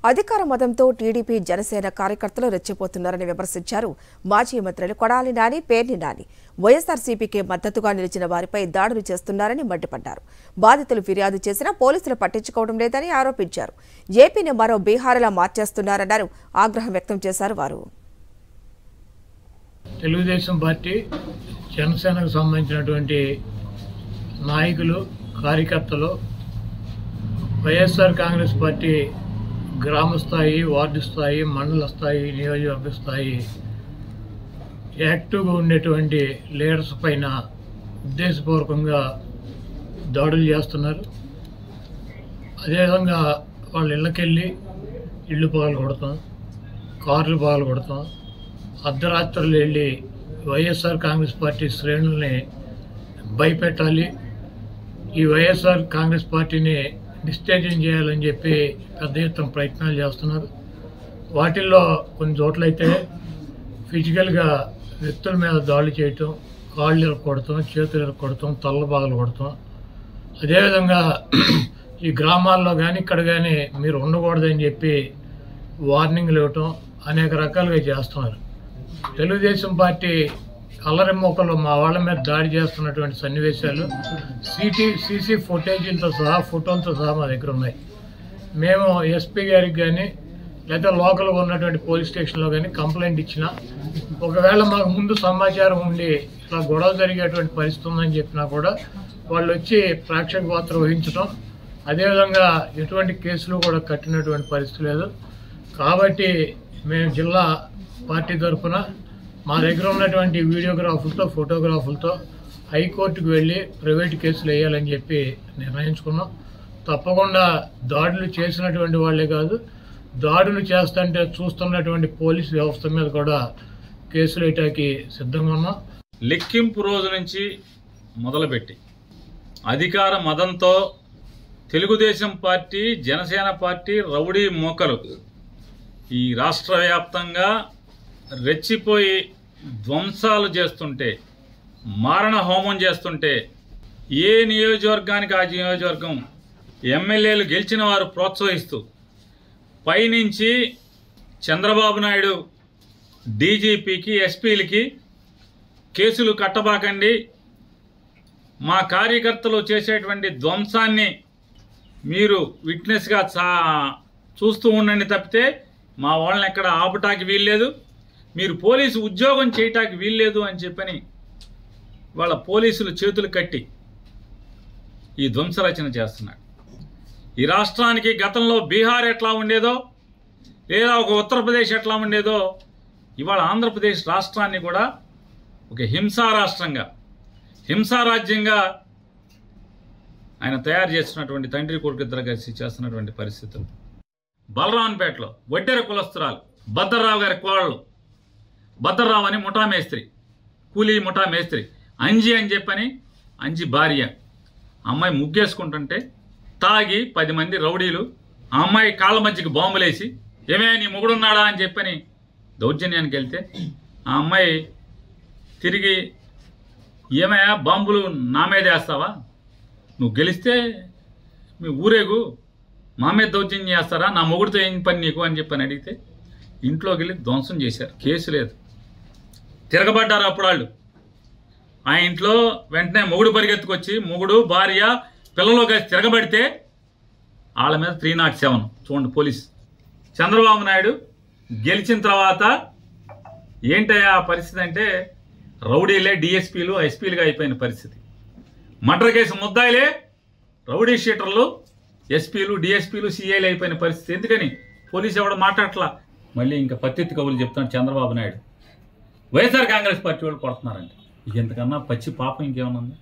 అధికార మదంతో టీడీపీ జనసేన కార్యకర్తలు రెచ్చిపోతున్నారని విమర్శించారు మాజీ మంత్రులు కొడాలి నాని, పేర్ని నాని. వైఎస్ఆర్సీపీకి మద్దతుగా నిలిచిన వారిపై దాడులు చేస్తున్నారని మండిపడ్డారు. బాధితులు ఫిర్యాదు చేసినా పోలీసులు పట్టించుకోవడం లేదని ఆరోపించారు. ఏపీని మరో బీహార్లా మార్చేస్తున్నారన్నారు. ఆగ్రహం వ్యక్తం చేశారు వారు. తెలుగుదేశం పార్టీ జనసేనకు సంబంధించినటువంటి నాయకులు, కార్యకర్తలు వైఎస్ఆర్ కాంగ్రెస్ పార్టీ గ్రామ స్థాయి, వార్డు స్థాయి, మండల స్థాయి, నియోజకవర్గ స్థాయి యాక్టివ్గా ఉండేటువంటి లీడర్స్ పైన ఉద్దేశపూర్వకంగా దాడులు చేస్తున్నారు. అదేవిధంగా వాళ్ళ ఇళ్ళకెళ్ళి ఇళ్ళు పగలు కొడతాం, కార్లు పగలు కొడతాం, అర్ధరాత్రులు వెళ్ళి వైఎస్ఆర్ కాంగ్రెస్ పార్టీ శ్రేణుల్ని భయపెట్టాలి, ఈ వైఎస్ఆర్ కాంగ్రెస్ పార్టీని డిస్టేజింగ్ చేయాలని చెప్పి పెద్ద ఎత్తున ప్రయత్నాలు చేస్తున్నారు. వాటిల్లో కొన్ని చోట్లయితే ఫిజికల్గా వ్యక్తుల మీద దాడులు చేయటం, కాళ్ళు ఇరక్కొడతాం, చేతులు ఇరక్కొడతాం, తల్ల బాగలు కొడతాం. అదేవిధంగా ఈ గ్రామాల్లో కానీ ఇక్కడ కానీ మీరు ఉండకూడదని చెప్పి వార్నింగ్లు ఇవ్వటం అనేక రకాలుగా చేస్తున్నారు. తెలుగుదేశం పార్టీ అల్లరి మొక్కలు మా వాళ్ళ మీద దాడి చేస్తున్నటువంటి సన్నివేశాలు సీసీ ఫుటేజీలతో సహా, ఫోటోలతో సహా మా దగ్గర ఉన్నాయి. మేము ఎస్పీ గారికి కానీ లేదా లోకల్గా ఉన్నటువంటి పోలీస్ స్టేషన్లో కానీ కంప్లైంట్ ఇచ్చినా, ఒకవేళ మాకు ముందు సమాచారం ఉండి ఇట్లా గొడవ జరిగేటువంటి పరిస్థితి ఉందని చెప్పినా కూడా వాళ్ళు వచ్చి ప్రేక్షక పాత్ర వహించడం, అదేవిధంగా ఎటువంటి కేసులు కూడా కట్టినటువంటి పరిస్థితి లేదు. కాబట్టి మేము జిల్లా పార్టీ తరఫున మా దగ్గర ఉన్నటువంటి వీడియోగ్రాఫులతో, ఫోటోగ్రాఫులతో హైకోర్టుకు వెళ్ళి ప్రైవేట్ కేసులు వేయాలని చెప్పి నిర్ణయించుకున్నాం. తప్పకుండా దాడులు చేసినటువంటి వాళ్ళే కాదు, దాడులు చేస్తుంటే చూస్తున్నటువంటి పోలీసు వ్యవస్థ మీద కూడా కేసులు వేయటానికి సిద్ధంగా ఉన్నాం. లెక్కింపు రోజు నుంచి మొదలుపెట్టి అధికార మదంతో Telugu Desam party, Janasena party rowdy మోకలు ఈ రాష్ట్ర వ్యాప్తంగా రెచ్చిపోయి ధ్వంసాలు చేస్తుంటే, మారణ హోమం చేస్తుంటే, ఏ నియోజకవర్గానికి ఆ నియోజకవర్గం ఎమ్మెల్యేలు గెలిచిన వారు ప్రోత్సహిస్తూ పైనుంచి చంద్రబాబు నాయుడు డీజీపీకి, ఎస్పీలకి కేసులు కట్టబాకండి, మా కార్యకర్తలు చేసేటువంటి ధ్వంసాన్ని మీరు విట్నెస్గా చూస్తూ ఉండండి తప్పితే మా వాళ్ళని ఎక్కడ ఆపటానికి వీల్లేదు, మీరు పోలీసు ఉద్యోగం చేయటానికి వీల్లేదు అని చెప్పని వాళ్ళ పోలీసులు చేతులు కట్టి ఈ ధ్వంసరచన చేస్తున్నాడు. ఈ రాష్ట్రానికి గతంలో బీహార్ ఎట్లా ఉండేదో, లేదా ఒక ఉత్తరప్రదేశ్ ఎట్లా ఉండేదో, ఇవాళ ఆంధ్రప్రదేశ్ రాష్ట్రాన్ని కూడా ఒక హింసా రాష్ట్రంగా, హింసారాజ్యంగా ఆయన తయారు చేస్తున్నటువంటి తండ్రి కొడుకు ఇద్దరు కలిసి చేస్తున్నటువంటి పరిస్థితులు. బలరాంపేటలో వడ్డెర కులస్తురాలు భద్రరావు గారి కోడలు, భద్రరావు అని ముఠా మేస్త్రి, కూలీ ముఠా మేస్త్రి, అంజి అని చెప్పని, అంజి భార్య. అమ్మాయి ముగ్గేసుకుంటుంటే తాగి 10 మంది రౌడీలు ఆ అమ్మాయి కాళ్ళ మధ్యకి బాంబులేసి, ఏమే నీ మొగుడున్నాడా అని చెప్పని దౌర్జన్యానికి వెళ్తే ఆ అమ్మాయి తిరిగి, ఏమయ్యా బాంబులు నా మీద వేస్తావా, నువ్వు గెలిస్తే మీ ఊరేగు, మా మీద దౌర్జన్యం చేస్తారా, నా మొగుడితో ఏం పని నీకు అని చెప్పని అడిగితే ఇంట్లోకి వెళ్ళి ధ్వంసం చేశారు. కేసు లేదు, తిరగబడ్డారు అప్పుడు వాళ్ళు. ఆ ఇంట్లో వెంటనే మొగుడు పరిగెత్తుకొచ్చి, మొగుడు, భార్య, పిల్లలు కలిసి తిరగబడితే వాళ్ళ మీద 307 చూడండి పోలీస్. చంద్రబాబు నాయుడు గెలిచిన తర్వాత ఏంటయ్యా ఆ పరిస్థితి అంటే రౌడీలే డిఎస్పీలు, ఎస్పీలుగా అయిపోయిన పరిస్థితి. మర్డర్ కేసు ముద్దాయిలే రౌడీ షీటర్లు, ఎస్పీలు, డిఎస్పీలు, సిఐలు అయిపోయిన పరిస్థితి. ఎందుకని పోలీసు ఎవడ మాట్లాడట్లా. మళ్ళీ ఇంకా పత్తిత్తి కబులు చెప్తాను చంద్రబాబు నాయుడు, వైఎస్ఆర్ కాంగ్రెస్ పార్టీ వాళ్ళు కొడుతున్నారంటే. ఇంతకన్నా పచ్చి పాపం ఇంకేమన్నా ఉంది?